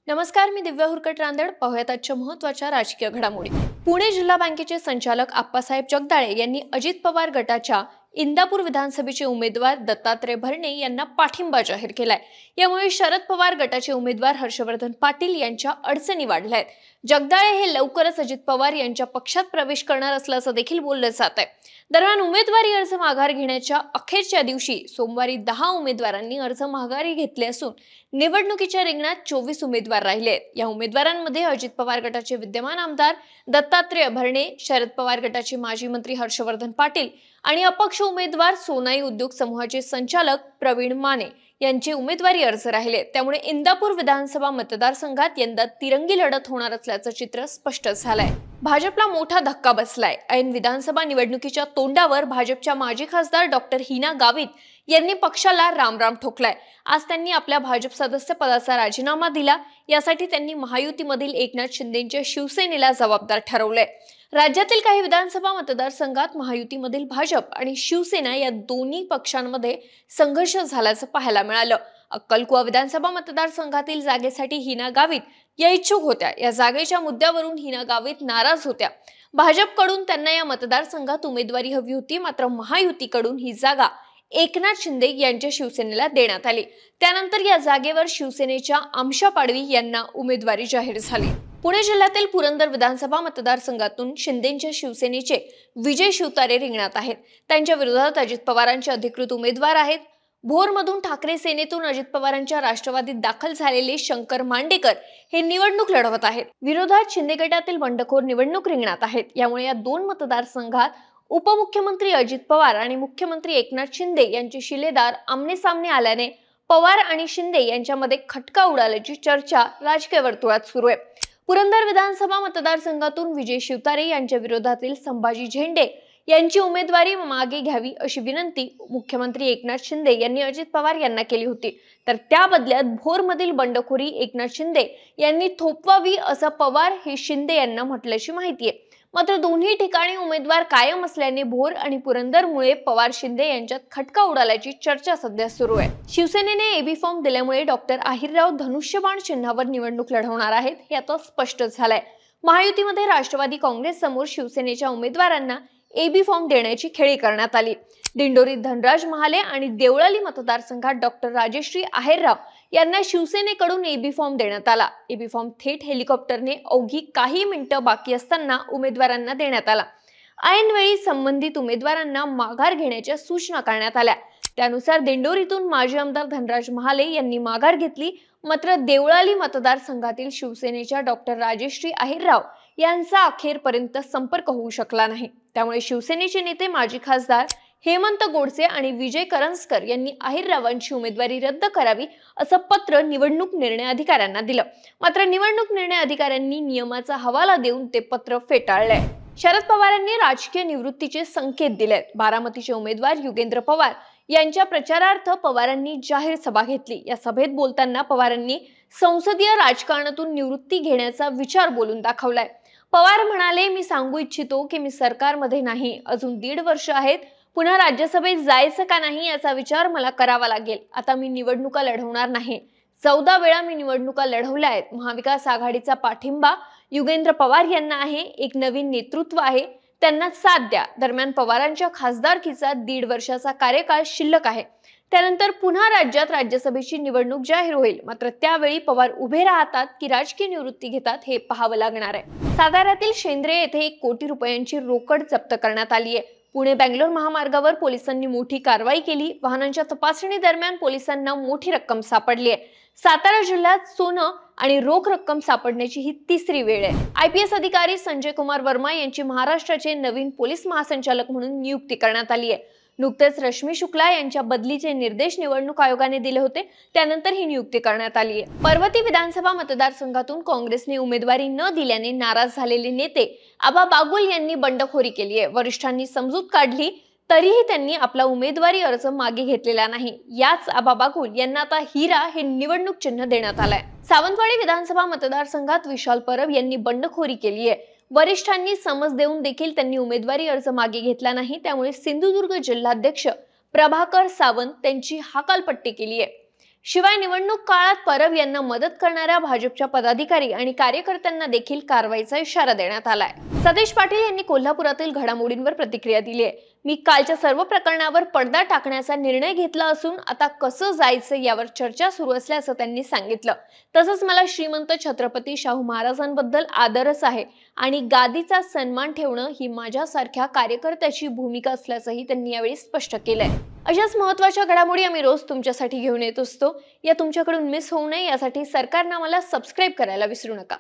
नमस्कार, मी दिव्या हुरकट रांदड. पाहूयात आजच्या महत्त्वाच्या राजकीय घडामोडी. पुणे जिल्हा बँकेचे संचालक आप्पासाहेब जगदाळे यांनी अजित पवार गटाच्या इंदापूर विधानसभेचे उमेदवार दत्तात्रय भरणे यांना पाठिंबा जाहीर केलाय. यामुळे शरद पवार गटाचे उमेदवार हर्षवर्धन पाटील यांच्या अडचणी वाढल्या आहेत. जगदाळे हे लवकरच अजित पवार यांच्या पक्षात प्रवेश करणार असल्याचं देखील बोललं जात आहे. दरम्यान उमेदवारी अर्ज माघार घेण्याच्या अखेरच्या दिवशी सोमवारी 10 उमेदवारांनी अर्ज माघारी घेतले असून निवडणुकीच्या रिंगणात 24 उमेदवार राहिले आहेत. या उमेदवारांमध्ये अजित पवार गटाचे विद्यमान आमदार दत्तात्रय भरणे, शरद पवार गटाचे माजी मंत्री हर्षवर्धन पाटील आणि अपक्ष उमेदवार सोनाई उद्योग समूहाचे संचालक प्रवीण माने यांचे उमेदवारी अर्ज राहिले. त्यामुळे इंदापूर विधानसभा मतदारसंघात यंदा तिरंगी लढत होणार असल्याचं चित्र स्पष्ट झालंय. भाजपला मोठा धक्का बसलाय. ऐन विधानसभा निवडणुकीच्या तोंडावर भाजपच्या माजी खासदार डॉक्टर हिना गावित यांनी पक्षाला रामराम ठोकलाय. आज त्यांनी आपल्या भाजप सदस्य पदाचा राजीनामा दिला. यासाठी त्यांनी महायुतीमधील एकनाथ शिंदेच्या शिवसेनेला जबाबदार ठरवलंय. राज्यातील काही विधानसभा मतदारसंघात महायुतीमधील भाजप आणि शिवसेना या दोन्ही पक्षांमध्ये संघर्ष झाल्याचं पाहायला मिळालं. अक्कलकुवा विधानसभा मतदारसंघातील जागेसाठी हिना गावित या इच्छुक होत्या. या जागेच्या मुद्द्यावरून हिना गावित नाराज होत्या. भाजपकडून त्यांना या मतदारसंघात उमेदवारी हवी होती, मात्र महायुतीकडून ही जागा एकनाथ शिंदे यांच्या शिवसेनेला देण्यात आली. त्यानंतर या जागेवर शिवसेनेच्या आमशा पाडवी यांना उमेदवारी जाहीर झाली. पुणे जिल्ह्यातील पुरंदर विधानसभा मतदारसंघातून शिंदेच्या शिवसेनेचे विजय शिवतारे रिंगणात आहेत. त्यांच्या विरोधात अजित पवारांचे अधिकृत उमेदवार आहेत. भोरमधून ठाकरे सेनेतून अजित पवारांच्या राष्ट्रवादीत दाखल झालेले शंकर मांडेकर हे निवडणूक लढवत आहेत. विरोधात शिंदे गटातील बंडखोर निवडणूक रिंगणात आहेत. यामुळे या दोन मतदारसंघात उपमुख्यमंत्री अजित पवार आणि मुख्यमंत्री एकनाथ शिंदे यांचे शिलेदार आमने-सामने आल्याने पवार आणि शिंदे यांच्यामध्ये खटका उडाल्याची चर्चा राजकीय वर्तुळात सुरू आहे. पुरंदर विधानसभा मतदारसंघातून विजय शिवतारे यांच्या विरोधातील संभाजी झेंडे यांची उमेदवारी मागे घ्यावी अशी विनंती मुख्यमंत्री एकनाथ शिंदे यांनी अजित पवार यांना केली होती. तर त्या बदल्यात भोरमधील बंडखोरी एकनाथ शिंदे यांनी थोपवावी असं पवार हे शिंदे यांना म्हटल्याची माहिती आहे. मात्र दोन्ही ठिकाणी उमेदवार कायम असल्याने भोर आणि पुरंदरमुळे पवार शिंदे यांच्यात खटका उडाल्याची चर्चा सध्या सुरू आहे. शिवसेनेने एबी फॉर्म दिल्यामुळे डॉक्टर आहिरराव धनुष्यबाण चिन्हावर निवडणूक लढवणार आहेत हे आता स्पष्ट झालंय. महायुतीमध्ये राष्ट्रवादी काँग्रेस समोर शिवसेनेच्या उमेदवारांना एबी फॉर्म देण्याची खेळी करण्यात आली. दिंडोरीत धनराज महाले आणि देवळाली मतदारसंघात डॉक्टर राजश्री आहेरराव यांना शिवसेनेकडून एबी फॉर्म देण्यात आला. एबी फॉर्म थेट हेलिकॉप्टरने अवघी काही मिनिटं बाकी असताना उमेदवारांना देण्यात आला. ऐनवेळी संबंधित उमेदवारांना माघार घेण्याच्या सूचना करण्यात आल्या. त्यानुसार दिंडोरीतून माजी आमदार धनराज महाले यांनी माघार घेतली. मात्र देवळाली मतदारसंघातील शिवसेनेच्या डॉक्टर राजश्री आहेरराव यांचा अखेरपर्यंत संपर्क होऊ शकला नाही. त्यामुळे शिवसेनेचे नेते माजी खासदार हेमंत गोडसे आणि विजय करंजकर यांनी आहेररावांची उमेदवारी रद्द करावी असं पत्र निवडणूक निर्णय अधिकाऱ्यांना दिलं. मात्र निवडणूक निर्णय अधिकाऱ्यांनी नियमाचा हवाला देऊन ते पत्र फेटाळलंय. शरद पवारांनी राजकीय निवृत्तीचे संकेत दिलेत. बारामतीचे उमेदवार युगेंद्र पवार यांच्या प्रचारार्थ पवारांनी जाहीर सभा घेतली. या सभेत बोलताना पवारांनी संसदीय राजकारणातून निवृत्ती घेण्याचा विचार बोलून दाखवलाय. पवार म्हणाले, मी सांगू इच्छितो की मी सरकारमध्ये नाही, अजून 1.5 वर्ष आहेत. पुन्हा राज्यसभेत जायचं का नाही याचा विचार मला करावा लागेल. आता मी निवडणुका लढवणार नाही. 14 वेळा मी निवडणुका लढवल्या आहेत. महाविकास आघाडीचा पाठिंबा युगेंद्र पवार यांना आहे. एक नवीन नेतृत्व आहे, त्यांना साथ द्या. दरम्यान पवारांच्या खासदारकीचा 1.5 वर्षाचा कार्यकाळ शिल्लक आहे. त्यानंतर पुन्हा राज्यात राज्यसभेची निवडणूक जाहीर होईल. मात्र त्यावेळी पवार उभे राहतात की राजकीय निवृत्ती घेतात हे पाहावं लागणार आहे. साताऱ्यातील शेंद्रे येथे 1 कोटी रुपयांची रोकड जप्त करण्यात आली आहे. पुणे बेंगलोर महामार्गावर पोलिसांनी मोठी कारवाई केली. वाहनांच्या तपासणी दरम्यान पोलिसांना मोठी रक्कम सापडली आहे. सातारा जिल्ह्यात सोनं आणि रोख रक्कम सापडण्याची ही 3री वेळ आहे. IPS अधिकारी संजय कुमार वर्मा यांची महाराष्ट्राचे नवीन पोलीस महासंचालक म्हणून नियुक्ती करण्यात आली आहे. नुकतेच रश्मी शुक्ला यांच्या बदलीचे निर्देश निवडणूक आयोगाने दिले होते. त्यानंतर ही नियुक्ती करण्यात आली आहे. पर्वती विधानसभा मतदारसंघातून काँग्रेसने उमेदवारी न दिल्याने नाराज झालेले नेते आबा बागुल यांनी बंडखोरी केली आहे. वरिष्ठांनी समजूत काढली तरीही त्यांनी आपला उमेदवारी अर्ज मागे घेतलेला नाही. याच आबा बागुल यांना आता हिरा हे निवडणूक चिन्ह देण्यात आलंय. सावंतवाडी विधानसभा मतदारसंघात विशाल परब यांनी बंडखोरी केली आहे. वरिष्ठांनी समज देऊन देखील त्यांनी उमेदवारी अर्ज मागे घेतला नाही. त्यामुळे सिंधुदुर्ग जिल्हाध्यक्ष प्रभाकर सावंत त्यांची हकालपट्टी केली आहे. शिवाय निवडणूक काळात परब यांना मदत करणाऱ्या भाजपच्या पदाधिकारी आणि कार्यकर्त्यांना देखील कारवाईचा इशारा देण्यात आलाय। सदेश पाटील यांनी कोल्हापुरातील घडामोडींवर प्रतिक्रिया दिली आहे। मी कालच्या सर्व प्रकरणावर पडदा टाकण्याचा निर्णय घेतला असून आता कसं जायचं यावर चर्चा सुरू असल्याचं त्यांनी सांगितलं। तसंच मला श्रीमंत छत्रपती शाहू महाराजांबद्दल आदरच आहे आणि गादीचा सन्मान ठेवणं ही माझ्यासारख्या कार्यकर्त्याची भूमिका असल्याचंही त्यांनी यावेळी स्पष्ट केलंय। अशाच महत्त्वाच्या घडामोडी आम्ही रोज तुमच्यासाठी घेऊन येत असतो। या तुमच्याकडून मिस होऊ नये यासाठी सरकारनं मला सबस्क्राईब करायला विसरू नका।